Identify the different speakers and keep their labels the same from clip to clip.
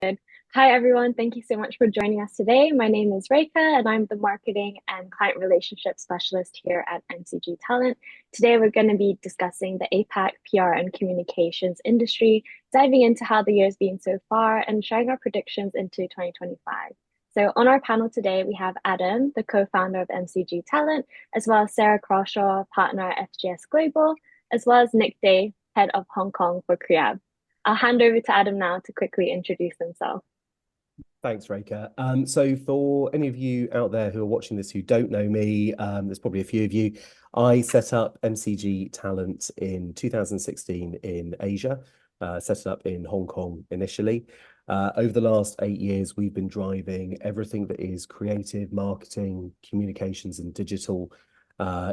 Speaker 1: Hi, everyone. Thank you so much for joining us today. My name is Reika, and I'm the Marketing and Client Relationship Specialist here at MCG Talent. Today, we're going to be discussing the APAC PR and communications industry, diving into how the year's been so far, and sharing our predictions into 2025. So, on our panel today, we have Adam, the co-founder of MCG Talent, as well as Sarah Crawshaw, partner at FGS Global, as well as Nick Day, head of Hong Kong for Creab. I'll hand over to Adam now to quickly introduce himself.
Speaker 2: Thanks, Reka. So for any of you out there who are watching this who don't know me, there's probably a few of you. I set up MCG Talent in 2016 in Asia, set it up in Hong Kong initially. Over the last 8 years, we've been driving everything that is creative, marketing, communications, and digital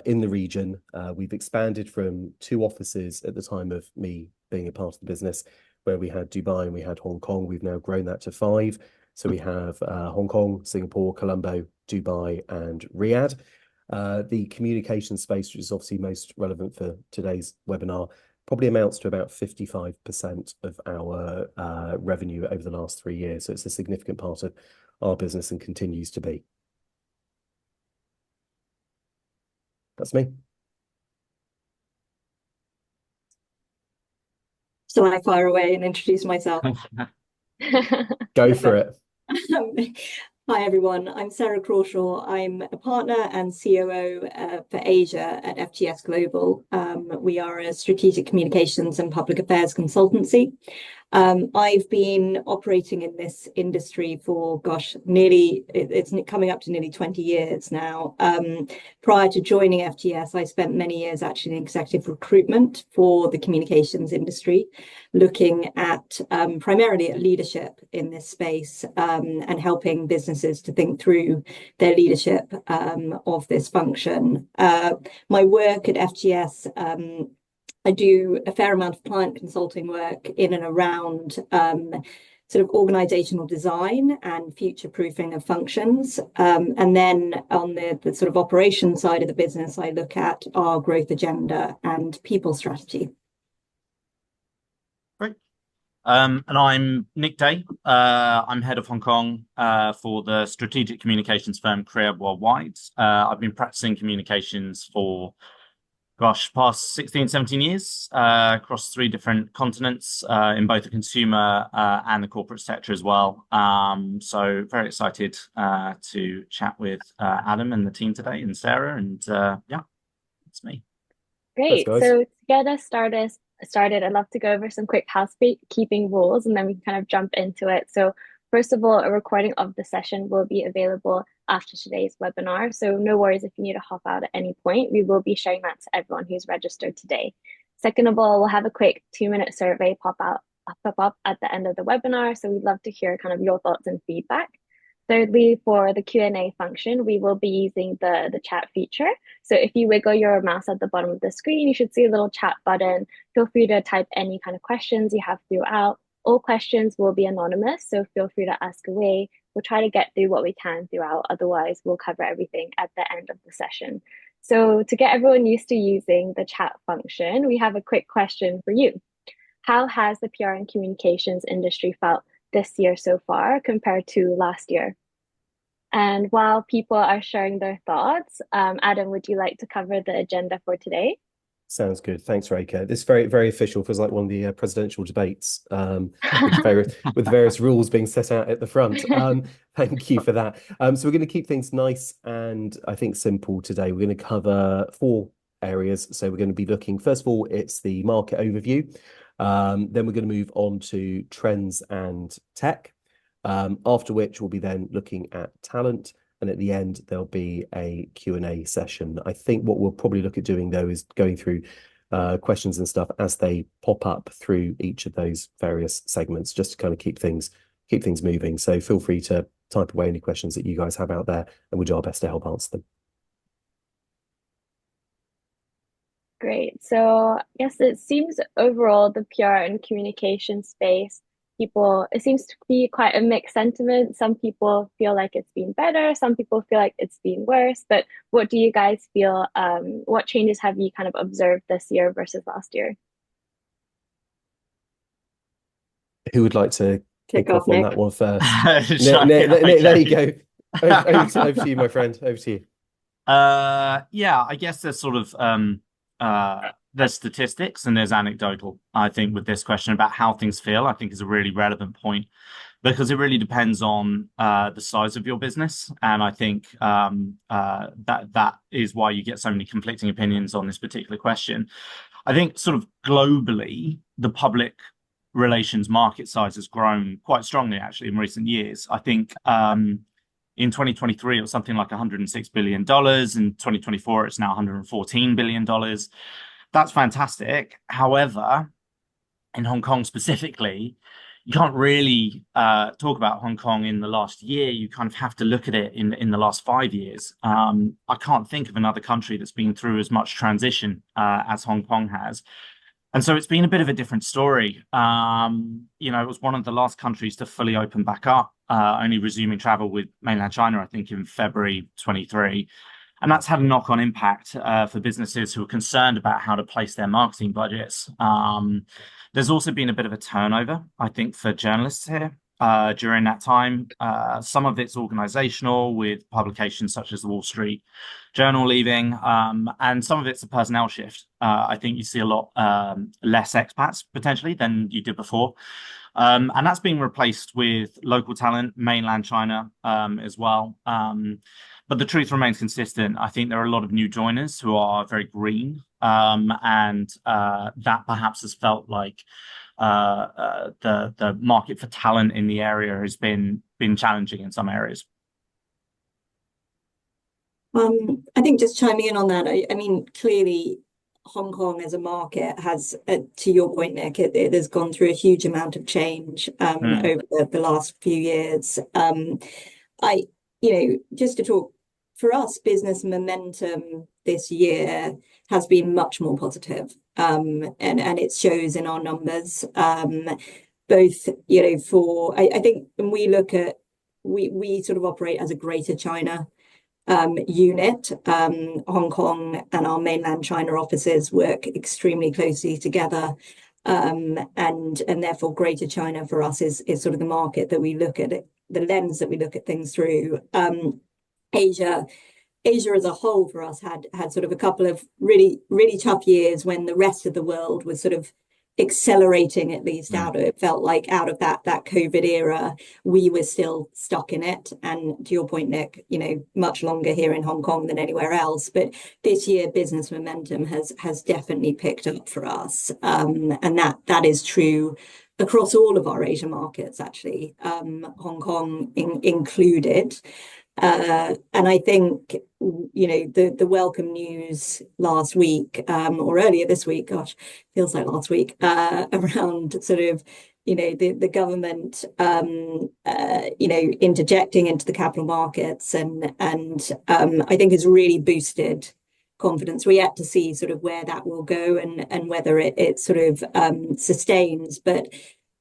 Speaker 2: in the region. We've expanded from 2 offices at the time of me being a part of the business, where we had Dubai and we had Hong Kong. We've now grown that to 5. So we have Hong Kong, Singapore, Colombo, Dubai, and Riyadh. The communication space, which is obviously most relevant for today's webinar, probably amounts to about 55% of our revenue over the last 3 years. So it's a significant part of our business and continues to be. That's me.
Speaker 3: So I fire away and introduce myself.
Speaker 2: Go for it.
Speaker 3: Hi, everyone. I'm Sarah Crawshaw. I'm a partner and COO for Asia at FGS Global. We are a strategic communications and public affairs consultancy. I've been operating in this industry for, it's coming up to nearly 20 years now. Prior to joining FGS, I spent many years actually in executive recruitment for the communications industry, looking at primarily at leadership in this space and helping businesses to think through their leadership of this function. My work at FGS, I do a fair amount of client consulting work in and around sort of organizational design and future-proofing of functions. And then on the sort of operations side of the business, I look at our growth agenda and people strategy.
Speaker 4: Great. And I'm Nick Day. I'm head of Hong Kong for the strategic communications firm Creab Worldwide. I've been practicing communications for past 16, 17 years across 3 different continents in both the consumer and the corporate sector as well. So very excited to chat with Adam and the team today and Sarah. And yeah, it's me.
Speaker 1: Great. So to get us started, I'd love to go over some quick housekeeping rules and then we can kind of jump into it. So first of all, a recording of the session will be available after today's webinar. So no worries if you need to hop out at any point. We will be sharing that to everyone who's registered today. Second of all, we'll have a quick 2-minute survey pop up at the end of the webinar. So we'd love to hear kind of your thoughts and feedback. Thirdly, for the Q&A function, we will be using the chat feature. So if you wiggle your mouse at the bottom of the screen, you should see a little chat button. Feel free to type any kind of questions you have throughout. All questions will be anonymous, so feel free to ask away. We'll try to get through what we can throughout. Otherwise, we'll cover everything at the end of the session. So to get everyone used to using the chat function, we have a quick question for you. How has the PR and communications industry felt this year so far compared to last year? And while people are sharing their thoughts, Adam, would you like to cover the agenda for today?
Speaker 2: Sounds good. Thanks, Reka. This very, very official. Feels like one of the presidential debates with various rules being set out at the front. Thank you for that. So we're going to keep things nice and I think simple today. We're going to cover 4 areas. So we're going to be looking, first of all, it's the market overview. Then we're going to move on to trends and tech, after which we'll be then looking at talent. And at the end, there'll be a Q&A session. I think what we'll probably look at doing, though, is going through questions and stuff as they pop up through each of those various segments, just to kind of keep things moving. So feel free to type away any questions that you guys have out there, and we'll do our best to help answer them.
Speaker 1: Great. So yes, it seems overall the PR and communication space, it seems to be quite a mixed sentiment. Some people feel like it's been better, some people feel like it's been worse. But what do you guys feel? What changes have you kind of observed this year versus last year?
Speaker 2: Who would like to
Speaker 3: Kick off,
Speaker 2: on
Speaker 3: Nick.
Speaker 2: that one first.
Speaker 4: Sure,
Speaker 2: Nick, there you go. Over to you, my friend. Over to you.
Speaker 4: Yeah, I guess there's sort of there's statistics and there's anecdotal, I think, with this question about how things feel, I think is a really relevant point because it really depends on the size of your business. And I think that is why you get so many conflicting opinions on this particular question. I think sort of globally, the public relations market size has grown quite strongly actually in recent years. I think in 2023, it was something like $106 billion. In 2024, it's now $114 billion. That's fantastic. However, in Hong Kong specifically, you can't really talk about Hong Kong in the last year. You kind of have to look at it in the last 5 years. I can't think of another country that's been through as much transition as Hong Kong has. And so it's been a bit of a different story. It was one of the last countries to fully open back up, only resuming travel with mainland China, I think, in February 23. And that's had a knock-on impact for businesses who are concerned about how to place their marketing budgets. There's also been a bit of a turnover, I think, for journalists here during that time. Some of it's organizational with publications such as the Wall Street Journal leaving, and some of it's a personnel shift. I think you see a lot less expats potentially than you did before. And that's being replaced with local talent, mainland China as well. But the truth remains consistent. I think there are a lot of new joiners who are very green, and that perhaps has felt like the market for talent in the area has been challenging in some areas.
Speaker 3: I think just chiming in on that, I mean, clearly Hong Kong as a market has, to your point, Nick, it has gone through a huge amount of change over the last few years. Just to talk, for us, business momentum this year has been much more positive, and it shows in our numbers. Both, I think when we look at, we sort of operate as a Greater China unit. Hong Kong and our mainland China offices work extremely closely together, and therefore Greater China for us is sort of the market that we look at it, the lens that we look at things through. Asia as a whole for us had sort of a couple of really, really tough years when the rest of the world was sort of accelerating, at least it felt like out of that COVID era, we were still stuck in it. And to your point, Nick, much longer here in Hong Kong than anywhere else. But this year, business momentum has definitely picked up for us. And that is true across all of our Asia markets, actually, Hong Kong included. And I think, the welcome news last week, or earlier this week, gosh, feels like last week, around sort of, the government, interjecting into the capital markets and I think has really boosted confidence. We're yet to see sort of where that will go and whether it sort of sustains, but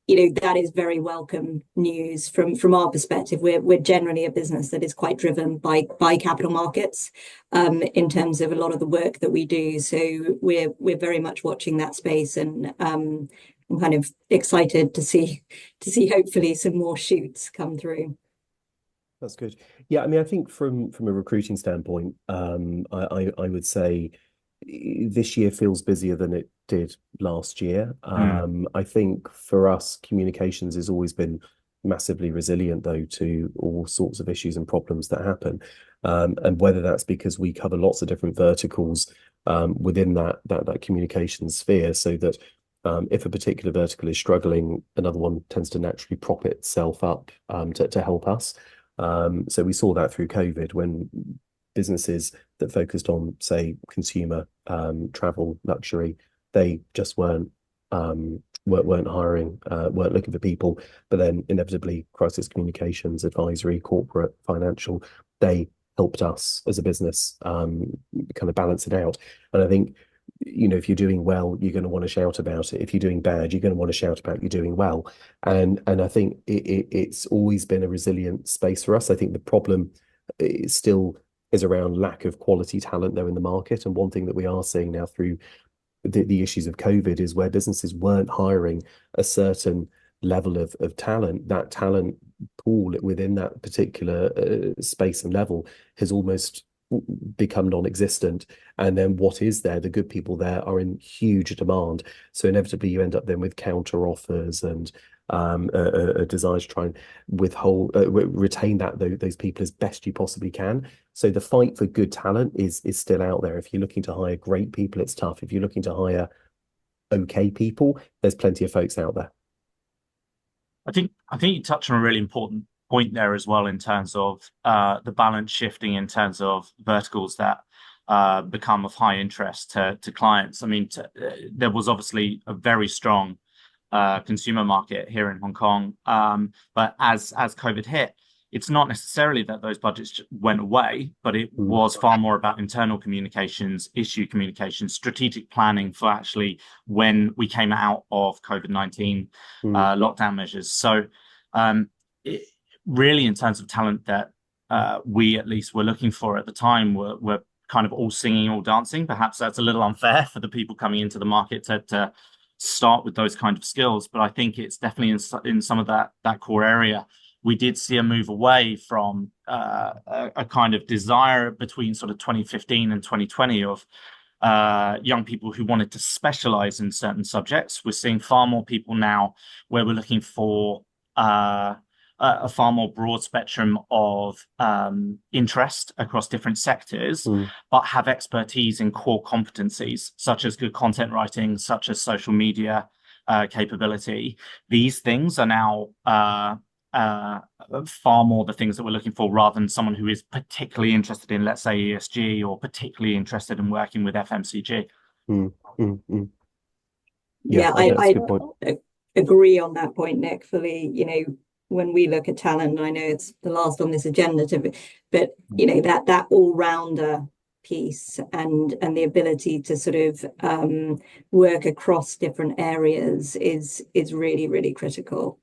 Speaker 3: that is very welcome news from our perspective. We're generally a business that is quite driven by capital markets in terms of a lot of the work that we do. So we're very much watching that space, and I'm kind of excited to see hopefully some more shoots come through.
Speaker 2: That's good. Yeah, I mean, I think from a recruiting standpoint, I would say this year feels busier than it did last year. I think for us, communications has always been massively resilient, though, to all sorts of issues and problems that happen. And whether that's because we cover lots of different verticals within that communication sphere, so that if a particular vertical is struggling, another one tends to naturally prop itself up to help us. So we saw that through COVID when businesses that focused on, say, consumer, travel, luxury, they just weren't hiring, weren't looking for people. But then inevitably, crisis communications, advisory, corporate, financial, they helped us as a business kind of balance it out. And I think, if you're doing well, you're going to want to shout about it. If you're doing bad, you're going to want to shout about you doing well. And I think it's always been a resilient space for us. I think the problem still is around lack of quality talent there in the market. And one thing that we are seeing now through the issues of COVID is where businesses weren't hiring a certain level of talent, that talent pool within that particular space and level has almost become non-existent. And then what is there? The good people there are in huge demand. So inevitably you end up then with counter offers and a desire to try and retain those people as best you possibly can. So the fight for good talent is still out there. If you're looking to hire great people, it's tough. If you're looking to hire okay people, there's plenty of folks out there.
Speaker 4: I think you touched on a really important point there as well, in terms of the balance shifting in terms of verticals that become of high interest to clients. I mean, there was obviously a very strong consumer market here in Hong Kong, but as COVID hit, it's not necessarily that those budgets went away, but it was far more about internal communications, issue communications, strategic planning for actually when we came out of COVID-19 lockdown measures. So really, in terms of talent that we at least were looking for at the time, were kind of all singing, all dancing. Perhaps that's a little unfair for the people coming into the market to start with those kind of skills, but I think it's definitely in some of that core area. We did see a move away from a kind of desire between sort of 2015 and 2020 of young people who wanted to specialize in certain subjects. We're seeing far more people now where we're looking for a far more broad spectrum of interest across different sectors, but have expertise in core competencies, such as good content writing, such as social media capability. These things are now far more the things that we're looking for, rather than someone who is particularly interested in, let's say, ESG, or particularly interested in working with FMCG.
Speaker 3: Yeah, I agree on that point, Nick, fully. You know, when we look at talent, I know it's the last on this agenda, but you know, that all-rounder piece and the ability to sort of work across different areas is really, really critical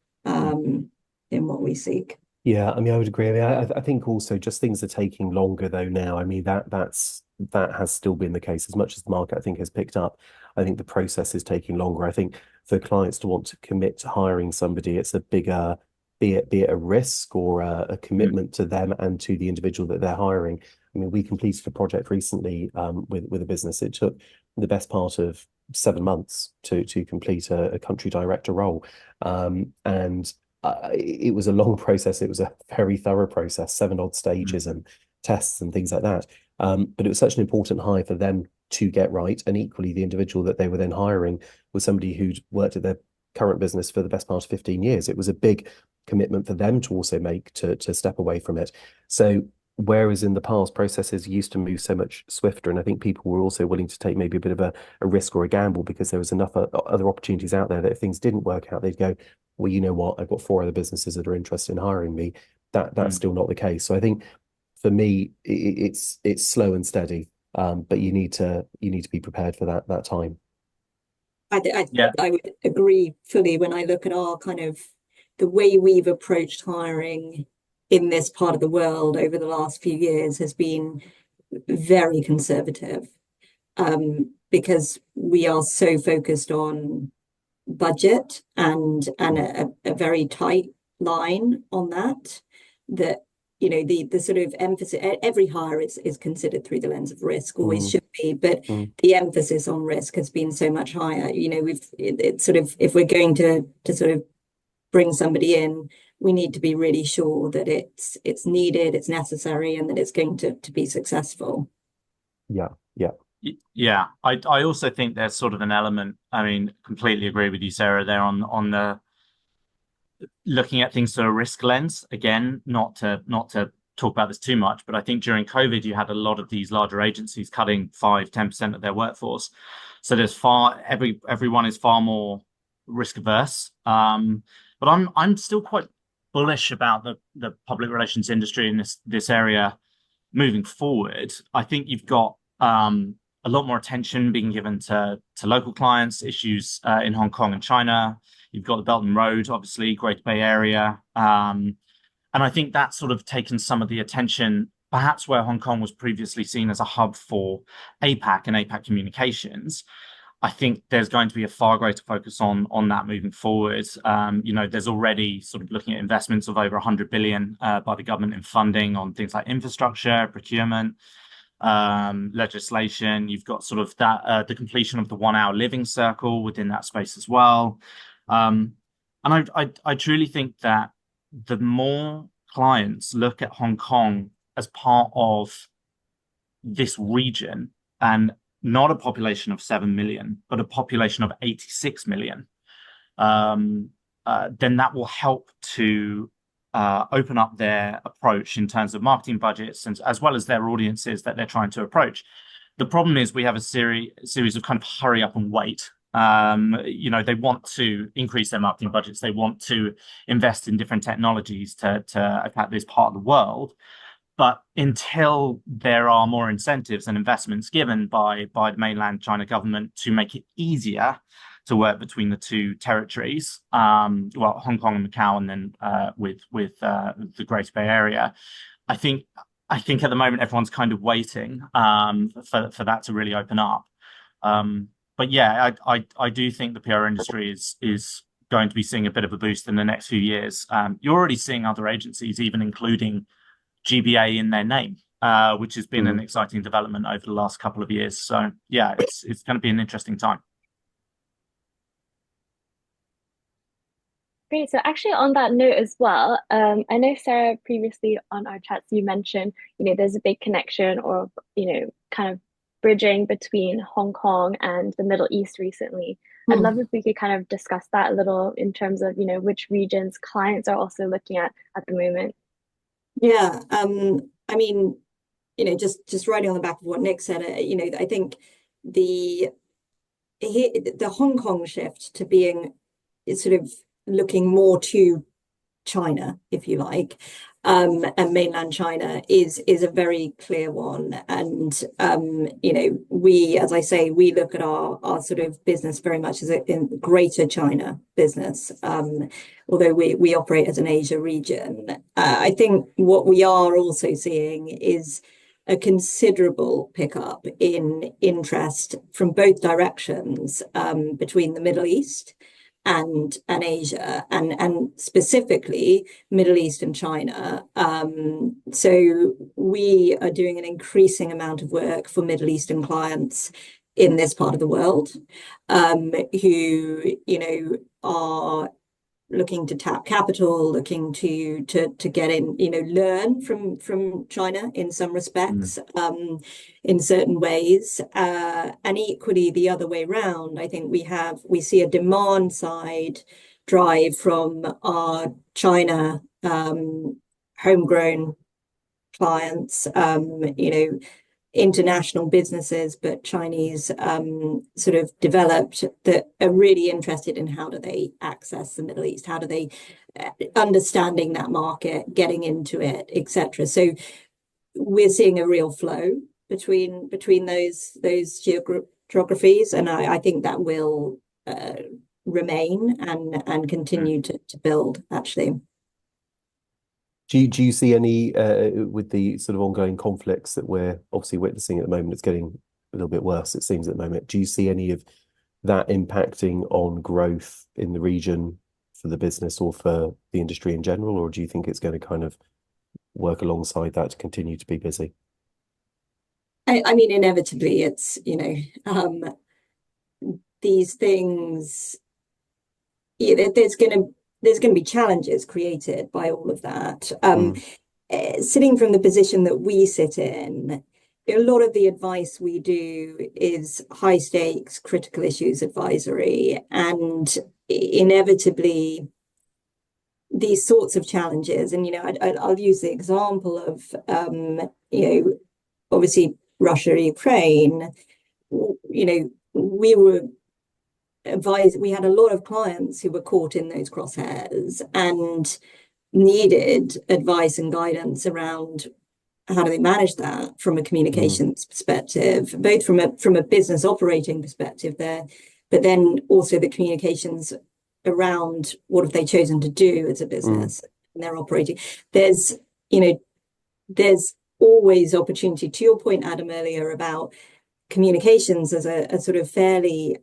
Speaker 3: in what we seek.
Speaker 2: Yeah, I mean, I would agree. I mean, I think also just things are taking longer though now. I mean, that has still been the case. As much as the market, I think, has picked up, I think the process is taking longer. I think for clients to want to commit to hiring somebody, it's a bigger, be it a risk or a commitment to them and to the individual that they're hiring. I mean, we completed a project recently with a business. It took the best part of 7 months to complete a country director role, and it was a long process. It was a very thorough process, 7 odd stages and tests and things like that. But it was such an important hire for them to get right. And equally, the individual that they were then hiring was somebody who'd worked at their current business for the best part of 15 years. It was a big commitment for them to also make to step away from it. So whereas in the past, processes used to move so much swifter, and I think people were also willing to take maybe a bit of a risk or a gamble because there was enough other opportunities out there that if things didn't work out, they'd go, well, you know what, I've got 4 other businesses that are interested in hiring me. That's still not the case. So I think for me, it's slow and steady, but you need to be prepared for that time.
Speaker 3: I would agree fully. When I look at our kind of the way we've approached hiring in this part of the world over the last few years has been very conservative, because we are so focused on budget and a very tight line on that you know, the sort of emphasis, every hire is considered through the lens of risk, always should be, but the emphasis on risk has been so much higher. You know, it's sort of, if we're going to sort of bring somebody in, we need to be really sure that it's needed, it's necessary, and that it's going to be successful.
Speaker 4: Yeah, I also think there's sort of an element, I mean, completely agree with you, Sarah, there on the looking at things through a risk lens. Again, not to talk about this too much, but I think during COVID, you had a lot of these larger agencies cutting 5-10% of their workforce. So there's everyone is far more risk averse. But I'm still quite bullish about the public relations industry in this area moving forward. I think you've got a lot more attention being given to local clients, issues in Hong Kong and China. You've got the Belt and Road, obviously, Greater Bay Area. And I think that's sort of taken some of the attention, perhaps where Hong Kong was previously seen as a hub for APAC and APAC communications. I think there's going to be a far greater focus on that moving forward. There's already sort of looking at investments of over 100 billion by the government in funding on things like infrastructure, procurement, legislation. You've got sort of that the completion of the 1 hour living circle within that space as well. And I truly think that the more clients look at Hong Kong as part of this region, and not a population of 7 million, but a population of 86 million, then that will help to open up their approach in terms of marketing budgets, and as well as their audiences that they're trying to approach. The problem is we have a series of kind of hurry up and wait. They want to increase their marketing budgets. They want to invest in different technologies to attack this part of the world. But until there are more incentives and investments given by the mainland China government to make it easier to work between the two territories, Hong Kong and Macau, and then with the Greater Bay Area, I think at the moment everyone's kind of waiting for that to really open up. But yeah, I do think the PR industry is going to be seeing a bit of a boost in the next few years. You're already seeing other agencies even including GBA in their name, which has been an exciting development over the last couple of years. So yeah, it's going to be an interesting time.
Speaker 1: Great. So actually on that note as well, I know Sarah previously on our chats you mentioned, there's a big connection or, kind of bridging between Hong Kong and the Middle East recently. I'd love if we could kind of discuss that a little in terms of, which regions clients are also looking at the moment.
Speaker 3: Yeah, I mean, just riding on the back of what Nick said, I think the Hong Kong shift to being sort of looking more to China, if you like, and mainland China is a very clear one. And we, as I say, we look at our sort of business very much as a in Greater China business, although we operate as an Asia region. I think what we are also seeing is a considerable pickup in interest from both directions, between the Middle East and Asia, and specifically Middle East and China. So we are doing an increasing amount of work for Middle Eastern clients in this part of the world, who are looking to tap capital, looking to get in, learn from China in some respects, in certain ways, and equally the other way round. I think we see a demand side drive from our China homegrown clients, international businesses, but Chinese sort of developed, that are really interested in how do they access the Middle East, how do they understanding that market, getting into it, etc. So we're seeing a real flow between those geographies, and I think that will remain and continue to build, actually.
Speaker 2: Do you see any, with the sort of ongoing conflicts that we're obviously witnessing at the moment, it's getting a little bit worse, it seems, at the moment. Do you see any of that impacting on growth in the region for the business or for the industry in general? Or do you think it's going to kind of work alongside that to continue to be busy?
Speaker 3: I mean, inevitably, it's, these things, there's going to be challenges created by all of that. Sitting from the position that we sit in, a lot of the advice we do is high stakes, critical issues advisory, and inevitably these sorts of challenges. And, I'll use the example of, obviously Russia, Ukraine, we were advised, we had a lot of clients who were caught in those crosshairs and needed advice and guidance around how do they manage that from a communications perspective, both from a business operating perspective there, but then also the communications around what have they chosen to do as a business and they're operating. There's always opportunity, to your point, Adam, earlier about communications as a sort of fairly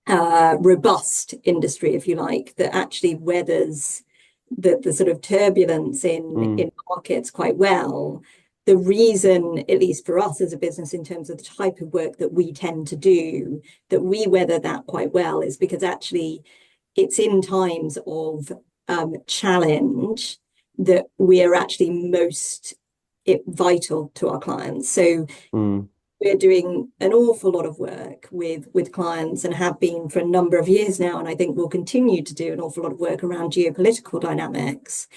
Speaker 3: robust industry, if you like, that actually weathers the sort of turbulence in markets quite well. The reason, at least for us as a business, in terms of the type of work that we tend to do, that we weather that quite well, is because actually it's in times of challenge that we are actually most vital to our clients. So we're doing an awful lot of work with clients, and have been for a number of years now, and I think we'll continue to do an awful lot of work around geopolitical dynamics,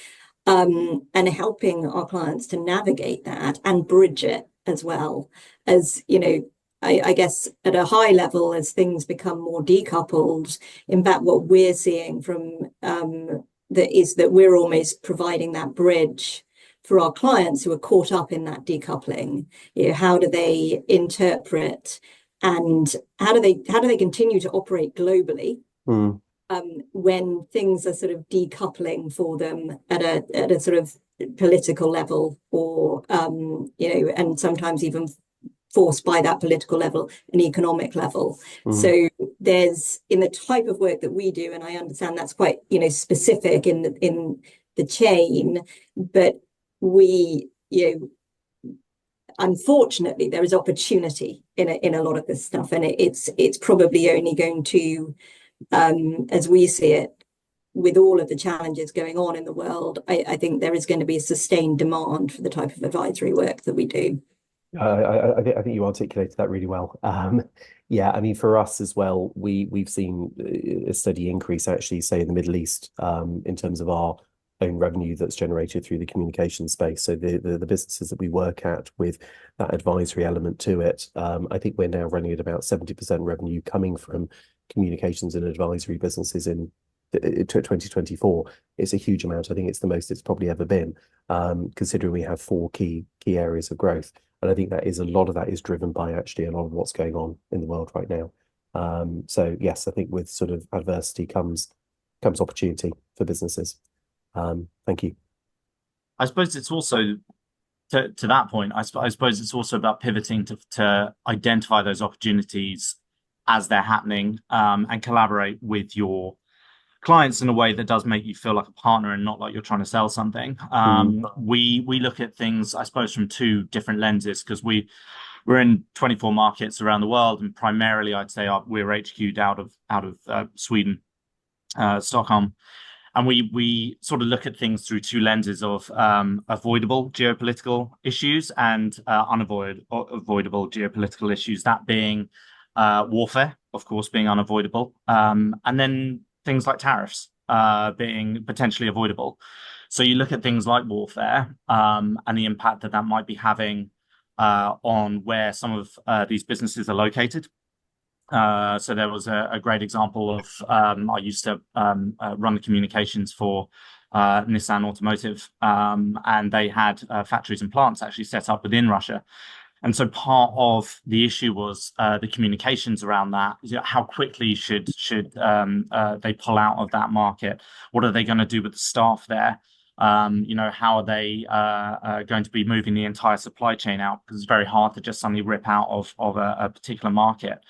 Speaker 3: and helping our clients to navigate that and bridge it, as well as, you know, I guess at a high level, as things become more decoupled. In fact, what we're seeing from that is that we're almost providing that bridge for our clients who are caught up in that decoupling. You know, how do they interpret, and how do they continue to operate globally when things are sort of decoupling for them at a sort of political level, or you know, and sometimes even forced by that political level, an economic level. So there's, in the type of work that we do, and I understand that's quite, you know, specific in the chain, but we, you know, unfortunately there is opportunity in a lot of this stuff, and it's probably only going to, as we see it, with all of the challenges going on in the world, I think there is going to be a sustained demand for the type of advisory work that we do.
Speaker 2: I think you articulated that really well. Yeah, I mean, for us as well, we've seen a steady increase, actually, say in the Middle East, in terms of our own revenue that's generated through the communication space. So the businesses that we work at with that advisory element to it, I think we're now running at about 70% revenue coming from communications and advisory businesses in 2024. It's a huge amount. I think it's the most it's probably ever been, considering we have four key areas of growth. And I think that is, a lot of that is driven by actually a lot of what's going on in the world right now. So yes, I think with sort of adversity comes opportunity for businesses. Thank you.
Speaker 4: I suppose it's also to that point. I suppose it's also about pivoting to identify those opportunities as they're happening, and collaborate with your clients in a way that does make you feel like a partner and not like you're trying to sell something. We look at things, I suppose, from two different lenses, because we're in 24 markets around the world, and primarily I'd say we're HQ'd out of Sweden, Stockholm, and we sort of look at things through two lenses of avoidable geopolitical issues and unavoidable geopolitical issues. That being warfare, of course, being unavoidable, and then things like tariffs being potentially avoidable. So you look at things like warfare, and the impact that might be having on where some of these businesses are located. So there was a great example of, I used to run the communications for Nissan Automotive, and they had factories and plants actually set up within Russia. And so part of the issue was the communications around that. How quickly should they pull out of that market? What are they going to do with the staff there? You know, how are they going to be moving the entire supply chain out? Because it's very hard to just suddenly rip out of a particular market.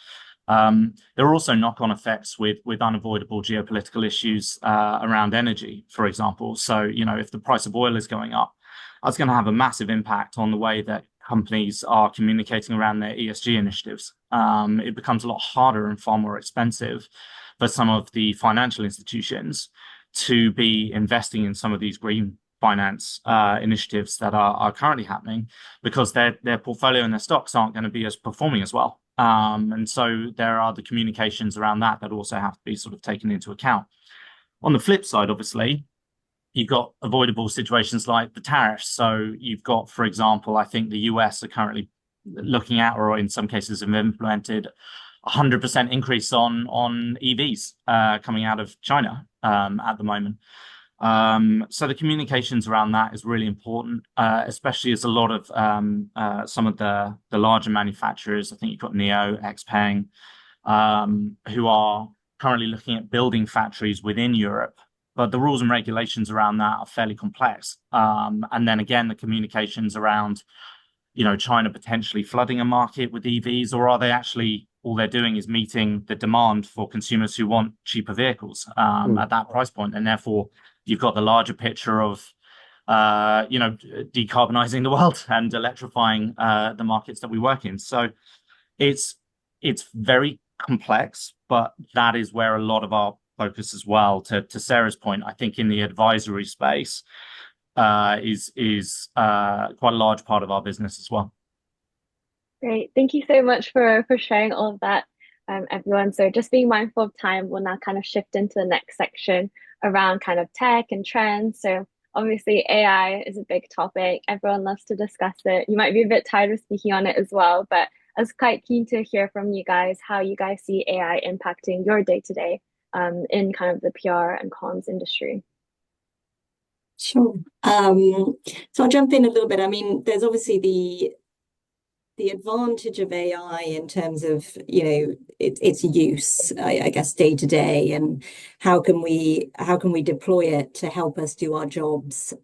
Speaker 4: There are also knock-on effects with unavoidable geopolitical issues around energy, for example. So, you know, if the price of oil is going up, that's going to have a massive impact on the way that companies are communicating around their ESG initiatives. It becomes a lot harder and far more expensive for some of the financial institutions to be investing in some of these green finance initiatives that are currently happening, because their portfolio and their stocks aren't going to be as performing as well. And so there are the communications around that also have to be sort of taken into account. On the flip side, obviously, you've got avoidable situations like the tariffs. So you've got, for example, I think the US are currently looking at, or in some cases have implemented, 100% increase on EVs coming out of China at the moment. So the communications around that is really important, especially as a lot of some of the larger manufacturers, I think you've got NIO, XPeng, who are currently looking at building factories within Europe. But the rules and regulations around that are fairly complex. And then again, the communications around, China potentially flooding a market with EVs, or are they actually all they're doing is meeting the demand for consumers who want cheaper vehicles at that price point, and therefore you've got the larger picture of decarbonizing the world and electrifying the markets that we work in. So it's very complex, but that is where a lot of our focus as well, to Sarah's point, I think in the advisory space is quite a large part of our business as well.
Speaker 1: Great. Thank you so much for sharing all of that, everyone. So just being mindful of time, we'll now kind of shift into the next section around kind of tech and trends. So obviously AI is a big topic. Everyone loves to discuss it. You might be a bit tired of speaking on it as well, but I was quite keen to hear from you guys how you guys see AI impacting your day-to-day in kind of the PR and comms industry.
Speaker 3: Sure. So I'll jump in a little bit. I mean, there's obviously the advantage of AI in terms of, its use, I guess, day to day, and how can we deploy it to help us do our jobs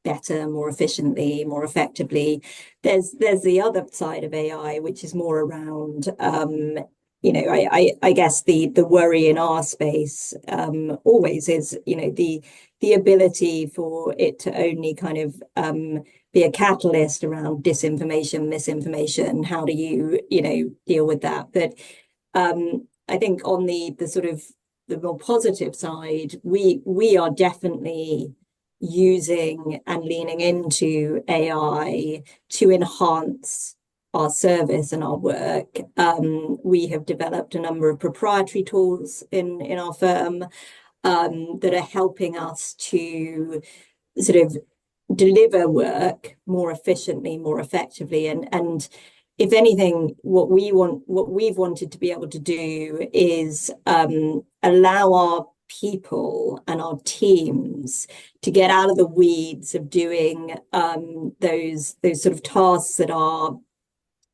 Speaker 3: better, more efficiently, more effectively. There's the other side of AI, which is more around, I guess the worry in our space always is, the ability for it to only kind of be a catalyst around disinformation, misinformation. How do you, deal with that? But I think on the sort of the more positive side, we are definitely using and leaning into AI to enhance our service and our work. We have developed a number of proprietary tools in our firm that are helping us to sort of deliver work more efficiently, more effectively, and if anything, what we've wanted to be able to do is allow our people and our teams to get out of the weeds of doing those sort of tasks that are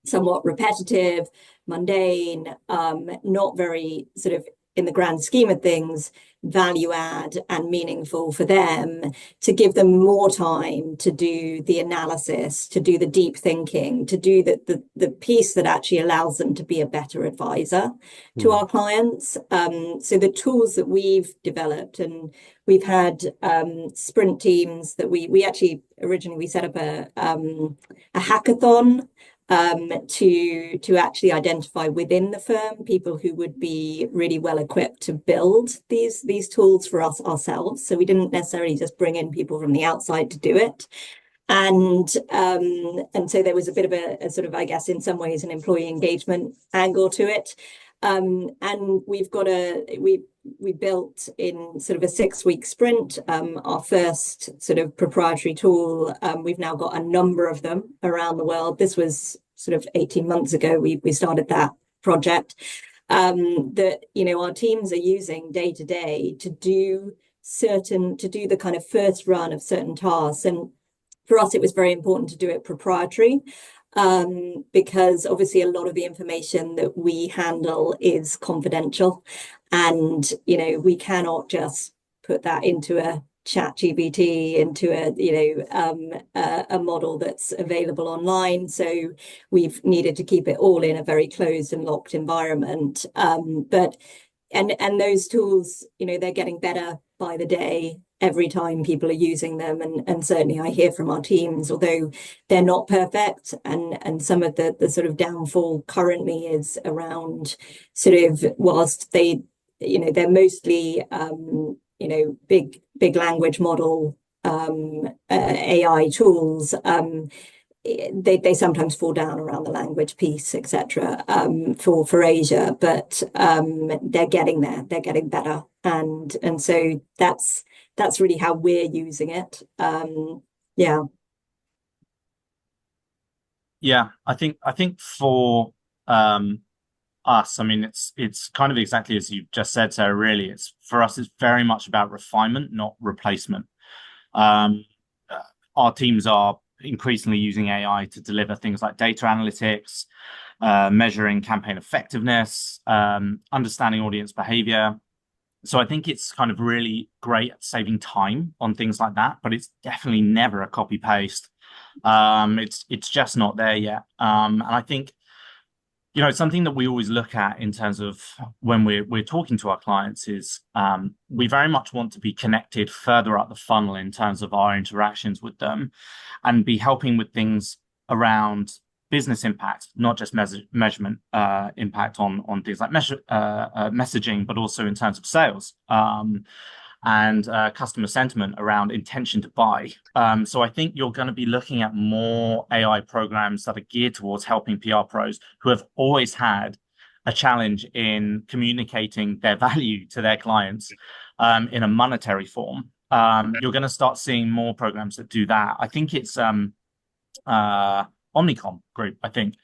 Speaker 3: somewhat repetitive, mundane, not very sort of, in the grand scheme of things, value add and meaningful for them, to give them more time to do the analysis, to do the deep thinking, to do the piece that actually allows them to be a better advisor to our clients. So the tools that we've developed, and we've had sprint teams that we actually originally set up a hackathon to actually identify within the firm people who would be really well equipped to build these tools for us ourselves. So we didn't necessarily just bring in people from the outside to do it. And so there was a bit of a sort of, I guess, in some ways, an employee engagement angle to it. And we built in sort of a 6-week sprint our first sort of proprietary tool. We've now got a number of them around the world. This was sort of 18 months ago we started that project, that our teams are using day to day to do the kind of first run of certain tasks. And for us, it was very important to do it proprietary, because obviously a lot of the information that we handle is confidential, and we cannot just put that into a ChatGPT, into a model that's available online. So we've needed to keep it all in a very closed and locked environment. But those tools, they're getting better by the day every time people are using them, and certainly I hear from our teams, although they're not perfect, and some of the sort of downfall currently is around sort of, whilst they're mostly big language model AI tools, they sometimes fall down around the language piece, etc. For Asia, but they're getting there, they're getting better, and so that's really how we're using it.
Speaker 4: I think for us, I mean, it's kind of exactly as you just said, Sarah. Really, it's very much about refinement, not replacement. Our teams are increasingly using AI to deliver things like data analytics, measuring campaign effectiveness, understanding audience behavior, So I think it's kind of really great at saving time on things like that, but it's definitely never a copy paste. It's just not there yet. And I think, something that we always look at in terms of when we're talking to our clients is we very much want to be connected further up the funnel in terms of our interactions with them, and be helping with things around business impact, not just measurement impact on things like messaging, but also in terms of sales and customer sentiment around intention to buy. So I think you're going to be looking at more AI programs that are geared towards helping PR pros who have always had a challenge in communicating their value to their clients in a monetary form. You're going to start seeing more programs that do that. I think it's Omnicom Group, I think,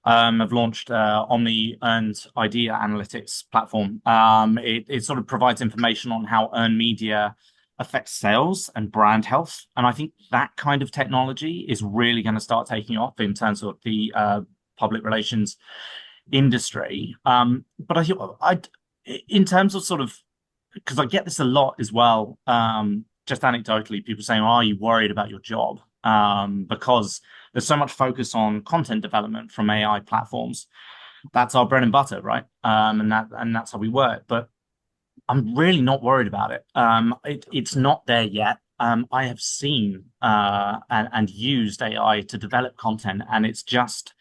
Speaker 4: have launched Omni Earned Idea Analytics platform. It sort of provides information on how earned media affects sales and brand health. And I think that kind of technology is really going to start taking off in terms of the public relations industry. But in terms of sort of, because I get this a lot as well, just anecdotally, people saying, are you worried about your job? Because there's so much focus on content development from AI platforms. That's our bread and butter, right? And that's how we work. But I'm really not worried about it. It's not there yet. I have seen and used AI to develop content, and it's just,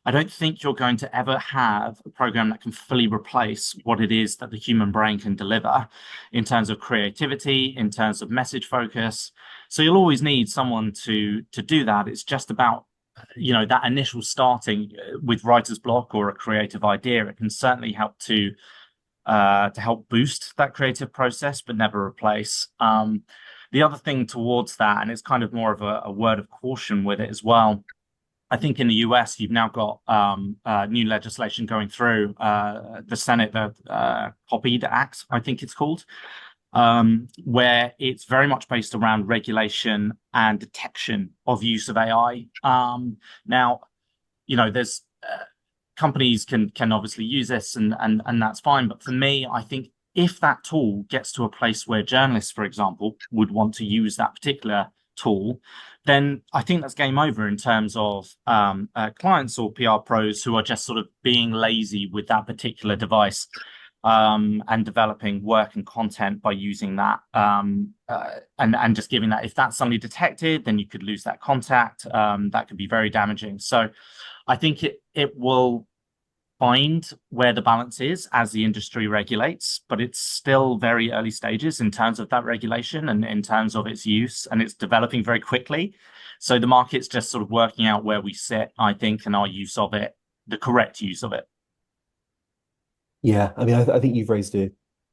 Speaker 4: I don't think you're going to ever have a program that can fully replace what it is that the human brain can deliver in terms of creativity, in terms of message focus. So you'll always need someone to do that. It's just about, that initial starting with writer's block or a creative idea. It can certainly help to help boost that creative process, but never replace. The other thing towards that, and it's kind of more of a word of caution with it as well, I think in the US, you've now got new legislation going through the Senate, the Copied Act, I think it's called, where it's very much based around regulation and detection of use of AI. Now, there's companies can obviously use this and that's fine. But for me, I think if that tool gets to a place where journalists, for example, would want to use that particular tool, then I think that's game over in terms of clients or PR pros who are just sort of being lazy with that particular device and developing work and content by using that and just giving that. If that's suddenly detected, then you could lose that contact. That could be very damaging. So I think it will find where the balance is as the industry regulates, but it's still very early stages in terms of that regulation and in terms of its use, and it's developing very quickly. So the market's just sort of working out where we sit, I think, and our use of it, the correct use of it.
Speaker 2: Yeah, I mean, I think you've raised a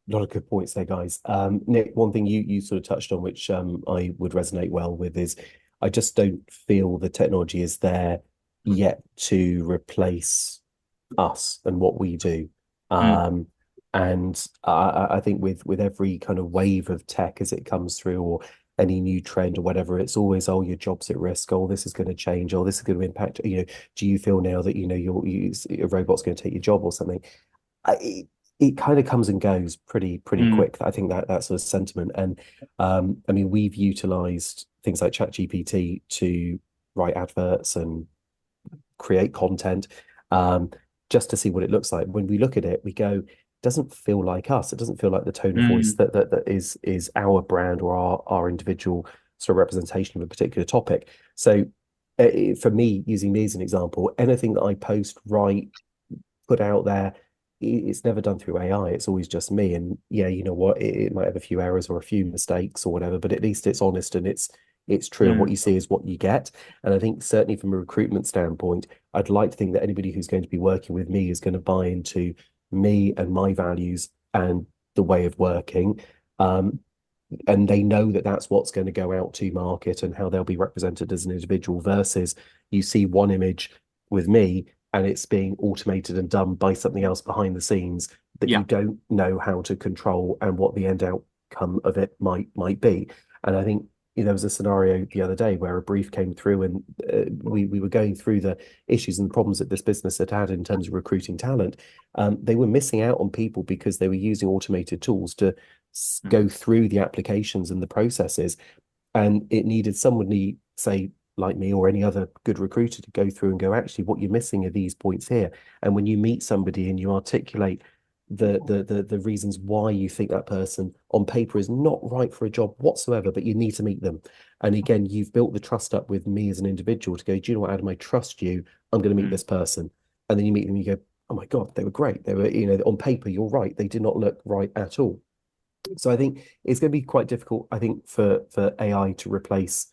Speaker 2: lot of good points there, guys. Nick, one thing you sort of touched on, which I would resonate well with, is I just don't feel the technology is there yet to replace us and what we do. And I think with every kind of wave of tech as it comes through, or any new trend or whatever, it's always, oh, your job's at risk, oh, this is going to change, oh, this is going to impact, do you feel now that a robot's going to take your job or something? It kind of comes and goes pretty quick. I think that sort of sentiment. And I mean, we've utilized things like ChatGPT to write adverts and create content just to see what it looks like. When we look at it, we go, it doesn't feel like us. It doesn't feel like the tone of voice that is our brand or our individual sort of representation of a particular topic. So for me, using me as an example, anything that I post, write, put out there, it's never done through AI. It's always just me. And yeah, you know what? It might have a few errors or a few mistakes or whatever, but at least it's honest and it's true. And what you see is what you get. And I think certainly from a recruitment standpoint, I'd like to think that anybody who's going to be working with me is going to buy into me and my values and the way of working. And they know that that's what's going to go out to market and how they'll be represented as an individual, versus you see one image with me and it's being automated and done by something else behind the scenes that you don't know how to control and what the end outcome of it might be. And I think there was a scenario the other day where a brief came through, and we were going through the issues and problems that this business had in terms of recruiting talent. They were missing out on people because they were using automated tools to go through the applications and the processes, and it needed somebody, say, like me or any other good recruiter, to go through and go, actually, what you're missing are these points here. And when you meet somebody and you articulate the reasons why you think that person on paper is not right for a job whatsoever, but you need to meet them. And again, you've built the trust up with me as an individual to go, do you know what, Adam, I trust you. I'm going to meet this person. And then you meet them and you go, oh my God, they were great. They were, on paper, you're right. They did not look right at all. So I think it's going to be quite difficult, I think, for AI to replace